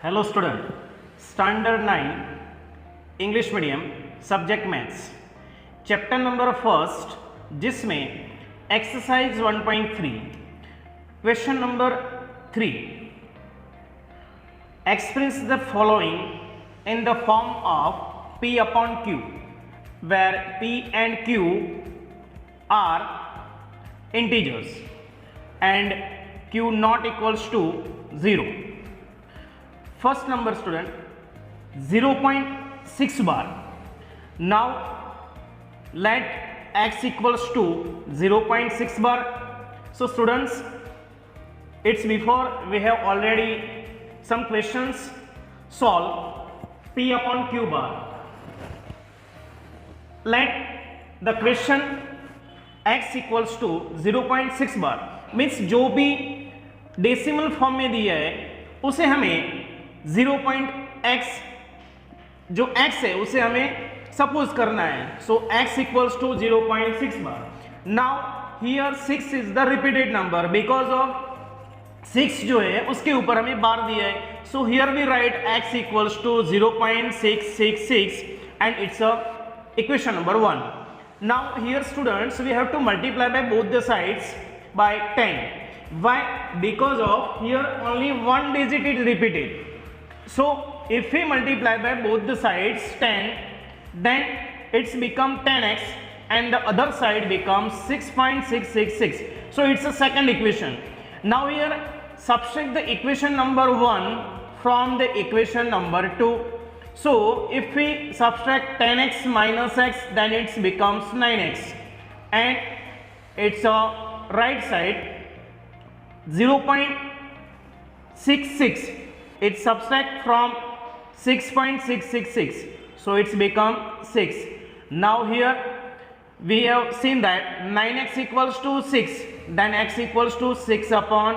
Hello student, standard 9 English medium subject maths chapter number first, जिसमें exercise 1.3 question number 3 express the following in the form of P upon Q where P and Q are integers and Q not equals to 0. First number student 0.6 bar. Now let x equals to 0.6 bar. So students, it's before we have already some questions solved. P upon Q bar. Let the question x equals to 0.6 bar means जो भी decimal form में दिया है उसे हमें 0.x जो x है उसे हमें सपोज करना है. So x equals to 0.6 bar. Now here 6 is the repeated number because of 6 जो है उसके ऊपर हमें बार दिया है. So here we write x equals to 0.666 and it's a equation number 1. Now here students we have to multiply by both the sides by 10. Why? Because of here only one digit is repeated. So if we multiply by both the sides 10, then it's become 10x and the other side becomes 6.666. So it's a second equation. Now here subtract the equation number 1 from the equation number 2. So if we subtract 10x minus x, then it becomes 9x and it's a right side 0.66. it subtract from 6.666, so it's become 6. Now here we have seen that 9x equals to 6, then x equals to 6 upon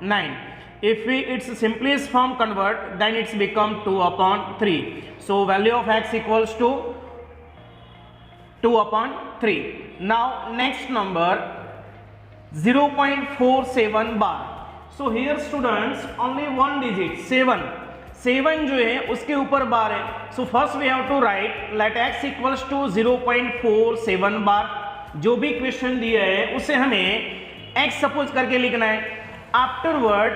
9. If we its simplest form convert, then it's become 2 upon 3. So value of x equals to 2 upon 3. Now next number 0.47 bar. So here students only one digit 7 जो है उसके ऊपर बार है. So first we have to write let x equals to 0.47 bar. जो भी question दिया है उसे हमें x सपोज करके लिखना है. आफ्टरवर्ड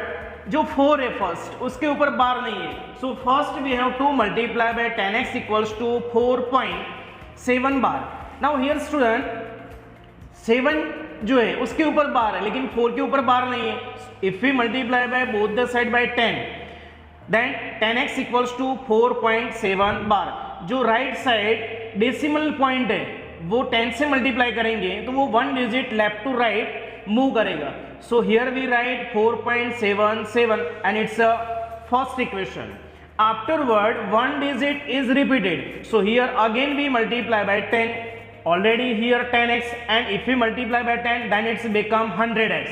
जो 4 है फर्स्ट उसके ऊपर बार नहीं है. So first we have to multiply by 10x equals to 4.7 bar. Now here student 7 जो है उसके ऊपर बार है लेकिन 4 के ऊपर बार नहीं है. If we multiply by both the side by 10, then 10x equals to 4.7 bar. जो राइट साइड डेसिमल पॉइंट है वो 10 से मल्टीप्लाई करेंगे तो वो 1 digit left to right move करेगा. So here we write 4.77 and it's a first equation. Afterward 1 digit is repeated, so here again we multiply by 10. Already here 10x, and if we multiply by 10 then it's become 100x.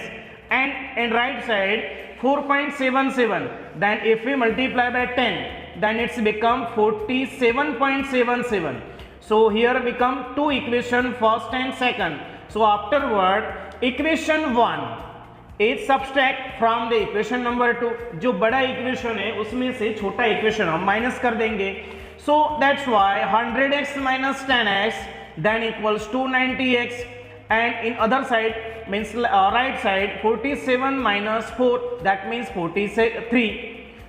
And in right side 4.77, then if we multiply by 10 then it's become 47.77. so here become two equation, first and second. So afterward equation 1 is subtract from the equation number 2. जो बड़ा equation है उसमें से छोटा equation हम minus कर देंगे. so that's why 100x minus 10x then equals to 90x, and in other side means right side 47 minus 4, that means 43.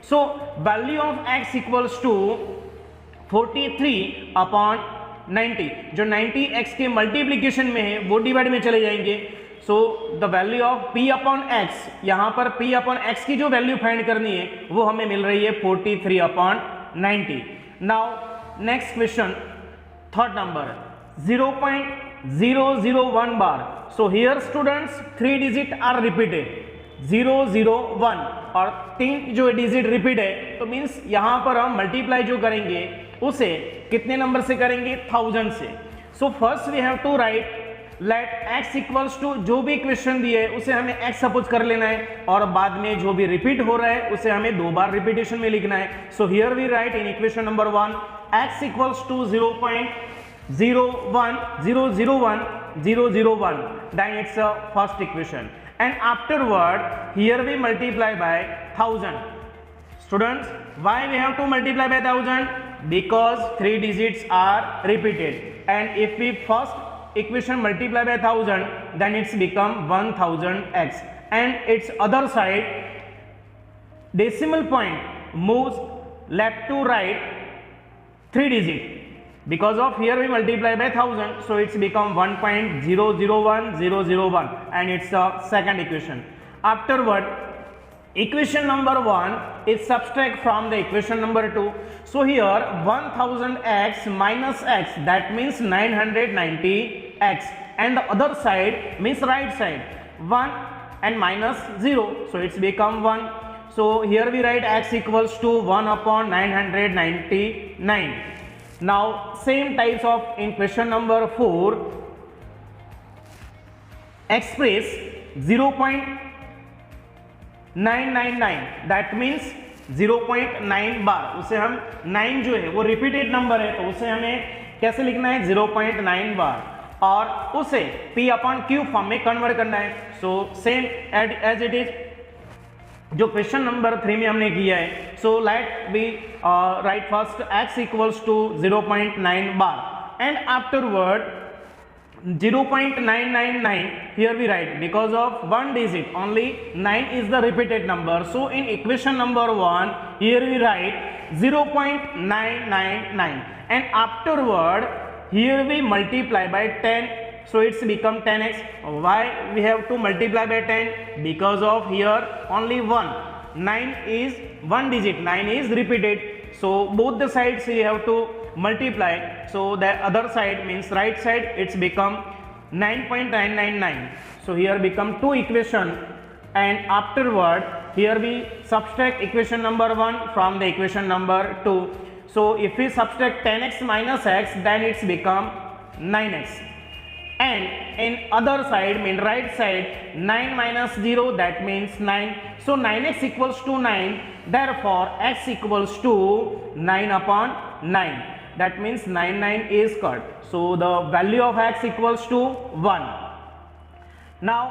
so value of x equals to 43 upon 90. जो 90x के multiplication में है वो divide में चले जाएंगे. So the value of p upon x, यहाँ पर p अपॉन x की जो वैल्यू फाइंड करनी है वो हमें मिल रही है 43 upon 90. Now next question, third number 0.001 bar. so here students 3 digit are repeated 001 और 3 जो डिजिट रिपीट है तो मीन्स यहाँ पर हम मल्टीप्लाई जो करेंगे उसे कितने नंबर से करेंगे, 1000 से. So first we have to write let x equals to जो भी क्वेश्चन दिए है उसे हमें x सपोज कर लेना है और बाद में जो भी रिपीट हो रहा है उसे हमें 2 बार रिपीटेशन में लिखना है. So here we write in equation number 1 x equals to 0.001 then it's a first equation, and afterward here we multiply by 1000. Students, why we have to multiply by 1000? Because 3 digits are repeated, and if we first equation multiply by 1000, then it's become 1000x, and its other side decimal point moves left to right 3 digit. Because of here we multiply by 1000, so it's become 1.001001, and it's the second equation. Afterward, equation number 1 is subtract from the equation number 2. So here 1000x minus x, that means 990x, and the other side means right side 1 and minus 0, so it's become 1. So here we write x equals to 1 upon 999. Now same types of in question number 4, express 0.999, that means 0.9 बार, उसे हम 9 जो है वो repeated number है, तो उसे हमें कैसे लिखना है 0.9 बार, और उसे p अपॉन q फॉर्म में कन्वर्ट करना है. So same as it is जो क्वेश्चन नंबर 3 में हमने किया है. So let we write first x equals to 0.9 bar, and afterward 0.999 here we write, because of one digit only 9 is the repeated number, so in equation number 1 here we write 0.999, and afterward here we multiply by 10, so it's become 10x. Why we have to multiply by 10? Because of here only 1, 9 is one digit, 9 is repeated, so both the sides we have to multiply, so the other side means right side, it's become 9.999. so here become two equation, and afterward here we subtract equation number 1 from the equation number 2. so if we subtract 10x minus x, then it's become 9x, and in other side mean right side 9 minus 0, that means 9, so 9x equals to 9, therefore x equals to 9 upon 9, that means 9 is cut, so the value of x equals to 1. Now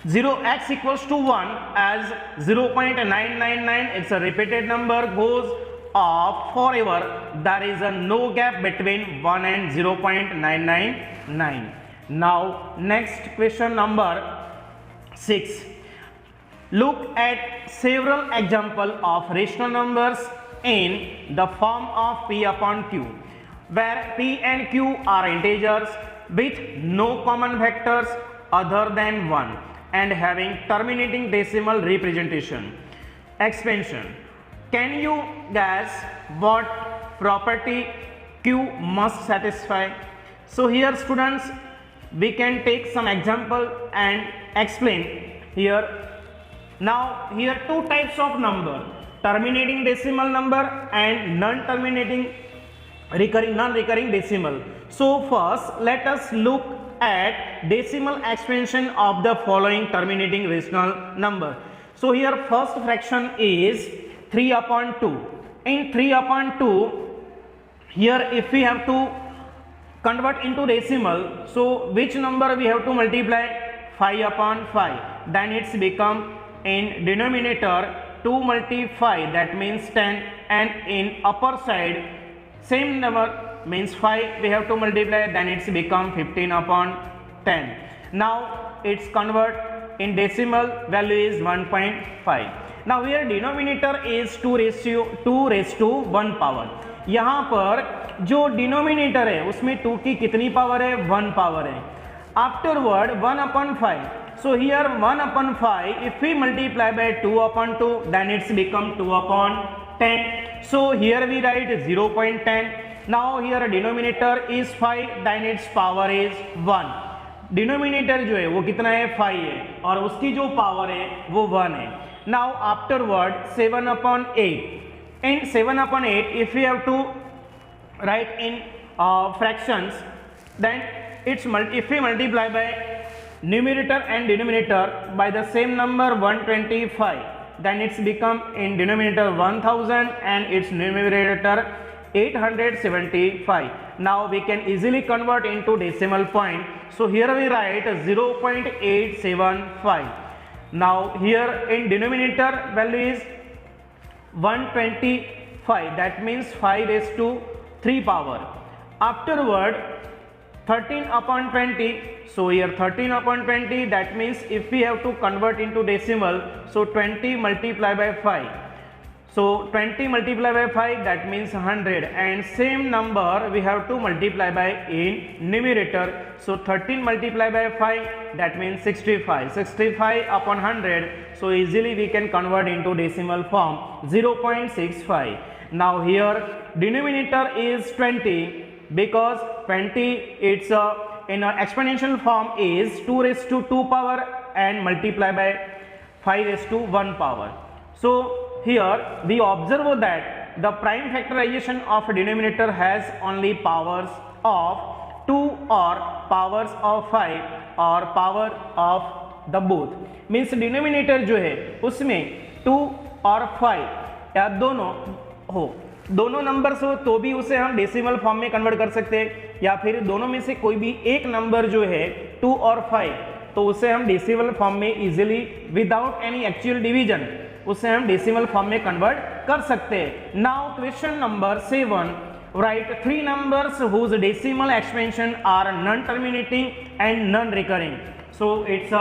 0x equals to 1 as 0.999, it's a repeated number, goes off forever, there is a no gap between 1 and 0.999. Now next question number 6, look at several example of rational numbers in the form of p upon q, where p and q are integers with no common vectors other than 1 and having terminating decimal representation. Expansion. Can you guess what property q must satisfy? So here students, we can take some example and explain here. Now here two types of number, terminating decimal number and non-terminating non-recurring decimal. So first let us look at decimal expansion of the following terminating rational number. So here first fraction is 3 upon 2. In 3 upon 2, here if we have to convert into decimal, so which number we have to multiply? 5 upon 5, then it's become in denominator 2 multiply 5, that means 10, and in upper side same number means 5 we have to multiply, then it's become 15 upon 10. Now it's convert in decimal, value is 1.5. now here denominator is 2 raised to 1 power. यहाँ पर जो denominator है उसमें 2 की कितनी power है? 1 power है. Afterward 1 upon 5, so here 1 upon 5 if we multiply by 2 upon 2, then it's become 2 upon 10. so here we write 0.10. now here denominator is 5, then its power is 1. Denominator जो है वो कितना है? 5 है, और उसकी जो पावर है वो 1 है. Now afterward 7 upon 8. in 7 upon 8 if we have to write in fractions, then it's if we multiply by numerator and denominator by the same number 125, then it's become in denominator 1000 and its numerator 875. now we can easily convert into decimal point, so here we write 0.875. now here in denominator value is 125, that means 5 raised to 3 power. Afterward 13 upon 20, so here 13 upon 20, that means if we have to convert into decimal, so 20 multiplied by 5, so 20 multiplied by 5, that means 100, and same number we have to multiply by in numerator, so 13 multiplied by 5, that means 65, 65 upon 100, so easily we can convert into decimal form 0.65. Now here denominator is 20, because 20 it's in a exponential form is 2 raised to 2 power and multiply by 5 raised to 1 power. So here we observe that the prime factorization of denominator has only powers of 2 or powers of 5 or power of the both, means denominator जो है उसमें 2 और 5 या दोनों numbers हो तो भी उसे हम डेसिमल फॉर्म में कन्वर्ट कर सकते हैं, या फिर दोनों में से कोई भी एक नंबर जो है 2 और 5 तो उसे हम डेसिमल फॉर्म में easily without any actual division उसे हम डेसिमल फॉर्म में कन्वर्ट कर सकते हैं। Now question number 7, write 3 numbers whose decimal expansion are non terminating and non recurring, so it's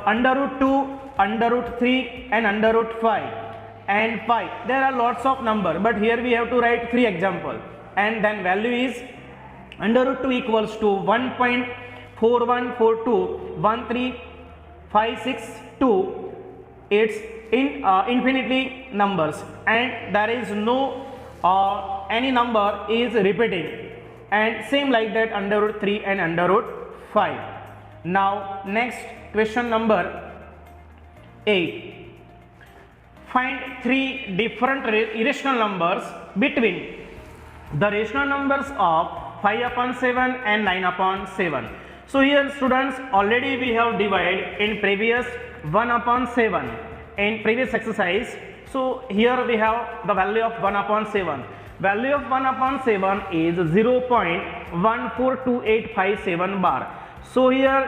√2, √3 and √5 and 5. There are lots of number, but here we have to write 3 example, and then value is √2 equals to 1.4142 13562. It's in infinitely numbers, and there is no any number is repeating, and same like that √3 and √5. Now next question number 8. Find 3 different irrational numbers between the rational numbers of 5 upon 7 and 9 upon 7. So here students, already we have divided in previous 1 upon 7 in previous exercise. So here we have the value of 1 upon 7. Value of 1 upon 7 is 0.142857 bar. So here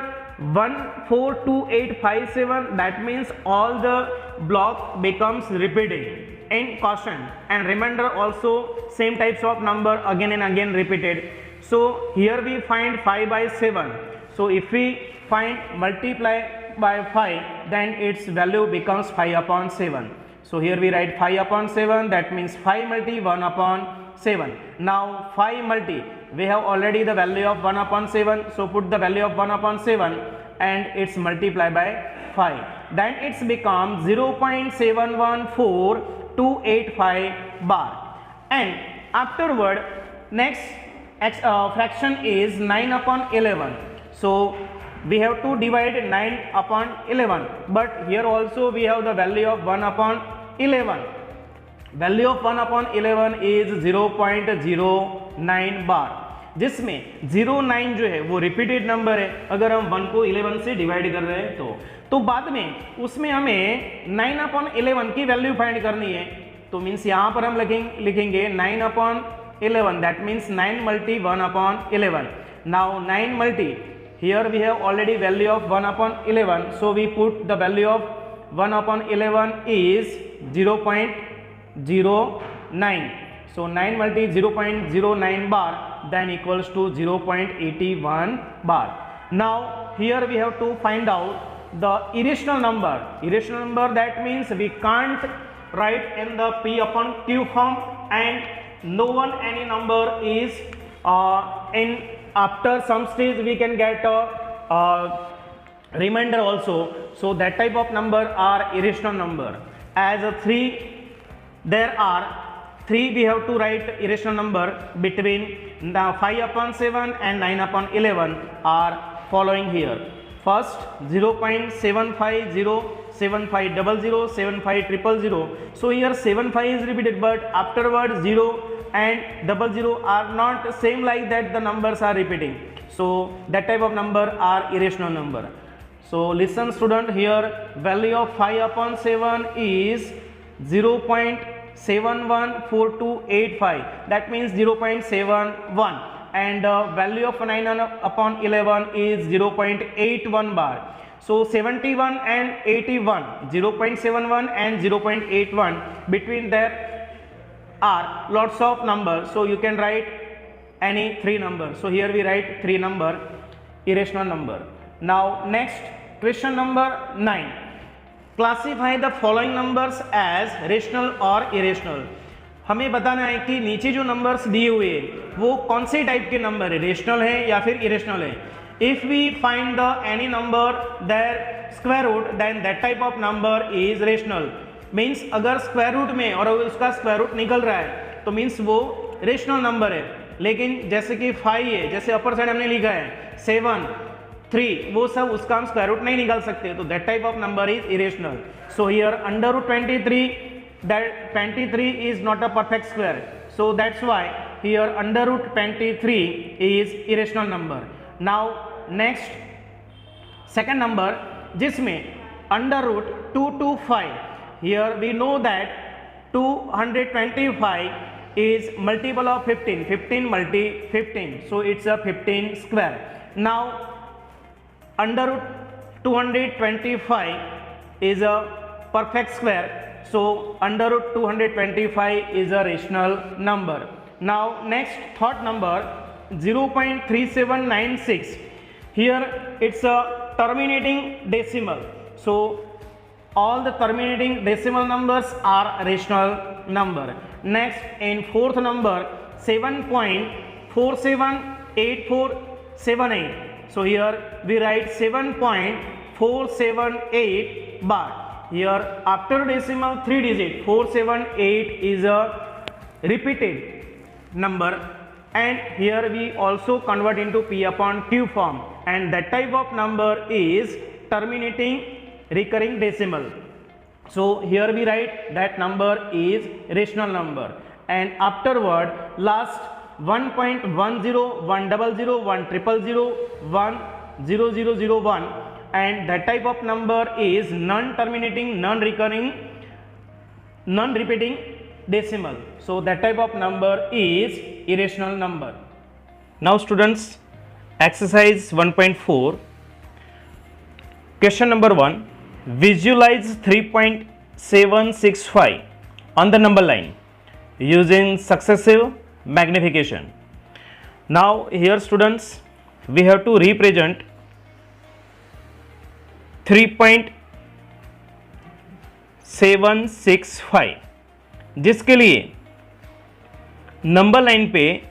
142857, that means all the block becomes repeating in quotient, and remainder also same types of number again and again repeated. So here we find 5 by 7. So if we find multiply by 5, then its value becomes 5 upon 7. So here we write 5 upon 7, that means 5 multi 1 upon 7. Now 5 multi, we have already the value of 1 upon 7, so put the value of 1 upon 7 and it's multiplied by 5. Then it's become 0.714285 bar. And afterward, next fraction is 9 upon 11. So we have to divide 9 upon 11, but here also we have the value of 1 upon 11. Value of 1 upon 11 is 0.09 बार, जिसमें 09 जो है वो repeated number है। अगर हम 1 को 11 से divide कर रहे हैं तो बाद में उसमें हमें 9 अपॉन 11 की वैल्यू फाइंड करनी है। तो मीन्स यहाँ पर हम लिखेंगे 9 upon 11, that means 9 multi 1 upon 11. Now 9 multi, here we have already value of 1 upon 11, so we put the value of 1 upon 11 is 0.09. So 9 multi 0.09 bar, then equals to 0.81 bar. Now here we have to find out the irrational number. Irrational number, that means we can't write in the P upon Q form, and no one any number is in after some stage we can get a remainder also. So that type of number are irrational number. As a 3, there are 3 we have to write irrational number between the 5 upon 7 and 9 upon 11 are following here. First 0.750, 7500, 75000. So here 75 is repeated, but afterwards 0 and 00 are not same like that, the numbers are repeating. So that type of number are irrational number. So listen student, here value of 5 upon 7 is 0.714285, that means 0.71, and value of 9 upon 11 is 0.81 bar. So 71 and 81, 0.71 and 0.81, between there are lots of numbers, so you can write any 3 numbers. So here we write 3 number irrational number. Now next question number 9, classify the following numbers as rational or irrational. हमें बताना है कि नीचे जो numbers दिए हुए हैं वो कौन से टाइप के नंबर है, रेशनल है या फिर इरेशनल है. If we find the any number their square root then that type of number is rational. Means अगर स्क्वायर रूट में और उसका स्क्वायर रूट निकल रहा है तो मीन्स वो रेशनल नंबर है. लेकिन जैसे कि 5 है, जैसे अपर साइड हमने लिखा है 7, 3, वो सब उसका हम स्क्वायर रूट नहीं निकाल सकते, तो that type of number is irrational. So here under root 23, that 23 is not a perfect square, so that's why here under root 23 is irrational number. Now next second number जिसमें under root 2 to 5, here we know that 225 is multiple of 15, 15 multi 15, so it's a 15 square. Now under root 225 is a perfect square, so under root 225 is a rational number. Now next third number 0.3796, here it's a terminating decimal, so all the terminating decimal numbers are rational number. Next in fourth number 7.478478, so here we write 7.478 bar. Here after decimal 3 digit 478 is a repeated number, and here we also convert into P upon Q form, and that type of number is terminating recurring decimal. So here we write that number is rational number, and afterward last 1.10 100 100 10001, and that type of number is non-terminating, non-recurring, non-repeating decimal. So that type of number is irrational number. Now students, exercise 1.4, question number 1, visualize 3.765 on the number line using successive magnification. Now here students, we have to represent 3.765, जिसके लिए number line पे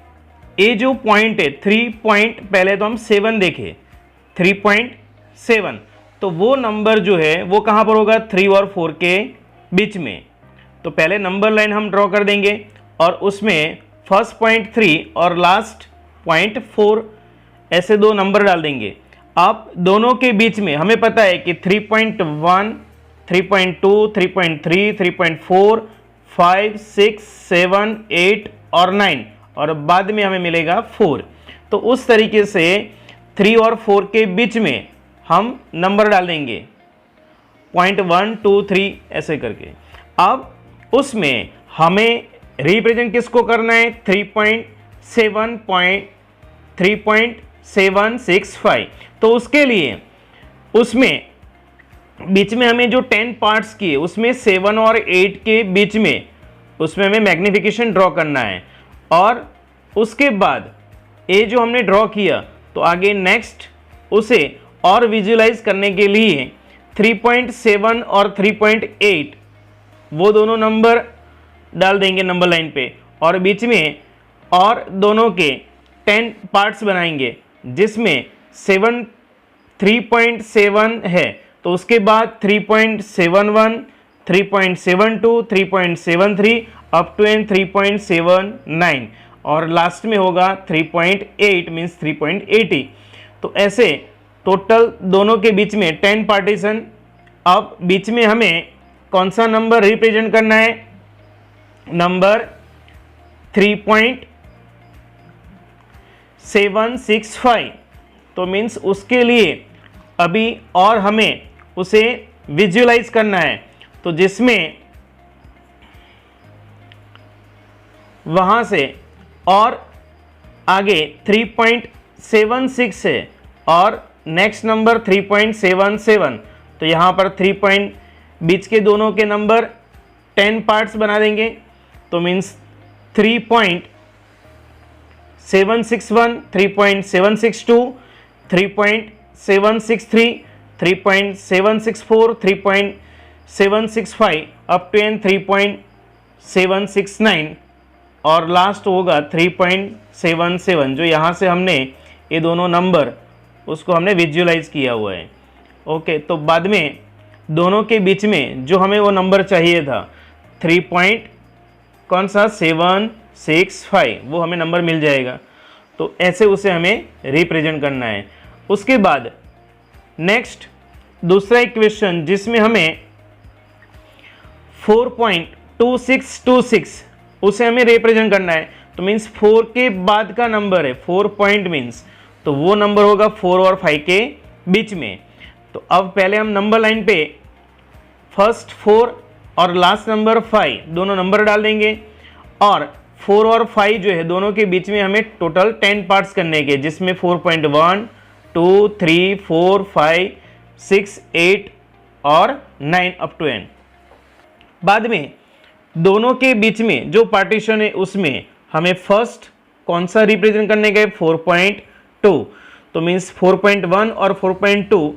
ए जो point है 3 point, पहले तो हम 7 देखे 3.7, तो वो नंबर जो है वो कहाँ पर होगा 3 और 4 के बीच में. तो पहले नंबर लाइन हम ड्रॉ कर देंगे और उसमें फर्स्ट पॉइंट 3 और लास्ट पॉइंट 4 ऐसे दो नंबर डाल देंगे. अब दोनों के बीच में हमें पता है कि 3.1, 3.2, 3.3, 3.4, 5, 6, 7, 8 और 9, और बाद में हमें मिलेगा 4. तो उस तरीके से 3 और 4 के बीच में हम नंबर डाल देंगे 0.1, 2, 3 ऐसे करके. अब उसमें हमें रिप्रेजेंट किसको करना है 3.765. तो उसके लिए उसमें बीच में हमें जो 10 पार्ट्स किए उसमें 7 और 8 के बीच में उसमें हमें मैग्निफिकेशन ड्रॉ करना है, और उसके बाद ए जो हमने ड्रॉ किया तो आगे नेक्स्ट उसे और विजुलाइज करने के लिए 3.7 और 3.8 वो दोनों नंबर डाल देंगे नंबर लाइन पे, और बीच में और दोनों के 10 पार्ट्स बनाएंगे जिसमें 3.7 है, तो उसके बाद 3.71, 3.72, 3.73 अप टू एंड 3.79, और लास्ट में होगा 3.8 मीन्स 3.80. तो ऐसे टोटल दोनों के बीच में 10 पार्टीशन. अब बीच में हमें कौन सा नंबर रिप्रेजेंट करना है, नंबर 3.765. तो मीन्स उसके लिए अभी और हमें उसे विजुअलाइज करना है, तो जिसमें वहां से और आगे 3.76 है और नेक्स्ट नंबर 3.77, तो यहाँ पर 3 बीच के दोनों के नंबर 10 पार्ट्स बना देंगे. तो मीन्स 3.761, 3.762, 3.763, 3.764, 3.765 अप टू एन 3.769 और लास्ट होगा 3.77, जो यहाँ से हमने ये दोनों नंबर उसको हमने विजुअलाइज किया हुआ है। ओके, तो बाद में दोनों के बीच में जो हमें वो नंबर चाहिए था 765 वो हमें नंबर मिल जाएगा। तो ऐसे उसे हमें रिप्रेजेंट करना है। उसके बाद नेक्स्ट दूसरा इक्वेशन जिसमें हमें 4.2626 उसे हमें रिप्रेजेंट करना है। तो मीन्स 4 के बाद का नंबर है, 4 पॉइंट मीन्स तो वो नंबर होगा 4 और 5 के बीच में। तो अब पहले हम नंबर लाइन पे फर्स्ट 4 और लास्ट नंबर 5 दोनों नंबर डाल देंगे और 4 और 5 जो है दोनों के बीच में हमें टोटल 10 पार्ट्स करने के, जिसमें 4.1 2 3 4 5 6 8 और 9 अप टू एन। बाद में दोनों के बीच में जो पार्टीशन है उसमें हमें फर्स्ट कौन सा रिप्रेजेंट करने का है 4.2। तो मीन्स 4.1 और 4.2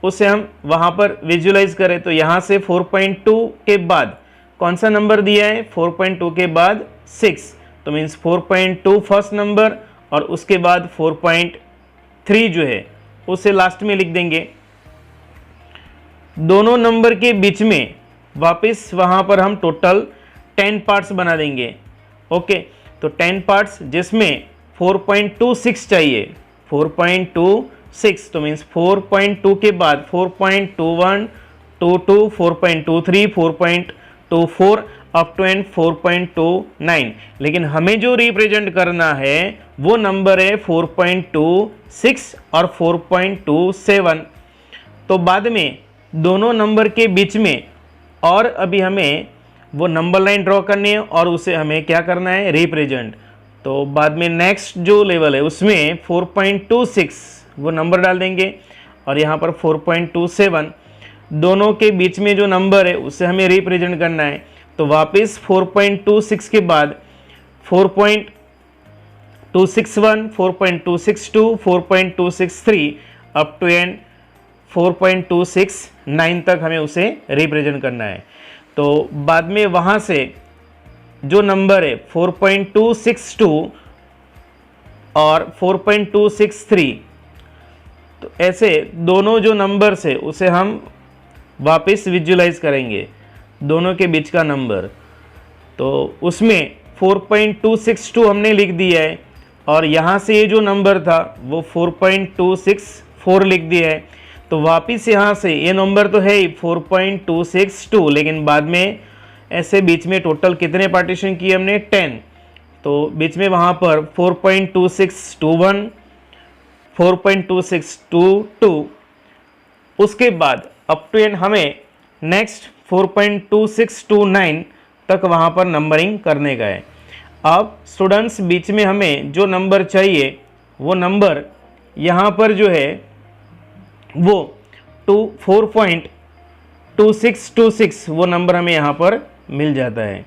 उसे हम वहाँ पर विजुअलाइज करें तो यहाँ से 4.2 के बाद कौन सा नंबर दिया है 4.2 के बाद 6। तो मीन्स 4.2 फर्स्ट नंबर और उसके बाद 4.3 जो है उसे लास्ट में लिख देंगे। दोनों नंबर के बीच में वापस वहाँ पर हम टोटल 10 पार्ट्स बना देंगे। ओके, तो 10 पार्ट्स जिसमें 4.26 चाहिए 4.26। तो मीन्स 4.2 के बाद 4.21 22 4.23 4.24 अप टू एंड 4.29। लेकिन हमें जो रिप्रेजेंट करना है वो नंबर है 4.26 और 4.27। तो बाद में दोनों नंबर के बीच में और अभी हमें वो नंबर लाइन ड्रॉ करनी है और उसे हमें क्या करना है रिप्रेजेंट। तो बाद में नेक्स्ट जो लेवल है उसमें 4.26 वो नंबर डाल देंगे और यहाँ पर 4.27 दोनों के बीच में जो नंबर है उसे हमें रिप्रेजेंट करना है। तो वापस 4.26 के बाद 4.261 4.262 4.263 अप टू एंड 4.269 तक हमें उसे रिप्रेजेंट करना है। तो बाद में वहाँ से जो नंबर है 4.262 और 4.263 तो ऐसे दोनों जो नंबर्स है उसे हम वापस विजुअलाइज करेंगे दोनों के बीच का नंबर। तो उसमें 4.262 हमने लिख दिया है और यहाँ से ये जो नंबर था वो 4.264 लिख दिया है। तो वापस यहाँ से ये नंबर तो है ही 4.262, लेकिन बाद में ऐसे बीच में टोटल कितने पार्टीशन किए हमने 10। तो बीच में वहाँ पर 4.2621 4.2622 उसके बाद अप टू एंड हमें नेक्स्ट 4.2629 तक वहाँ पर नंबरिंग करने का है। अब स्टूडेंट्स बीच में हमें जो नंबर चाहिए वो नंबर यहाँ पर जो है वो 4.2626 वो नंबर हमें यहाँ पर मिल जाता है।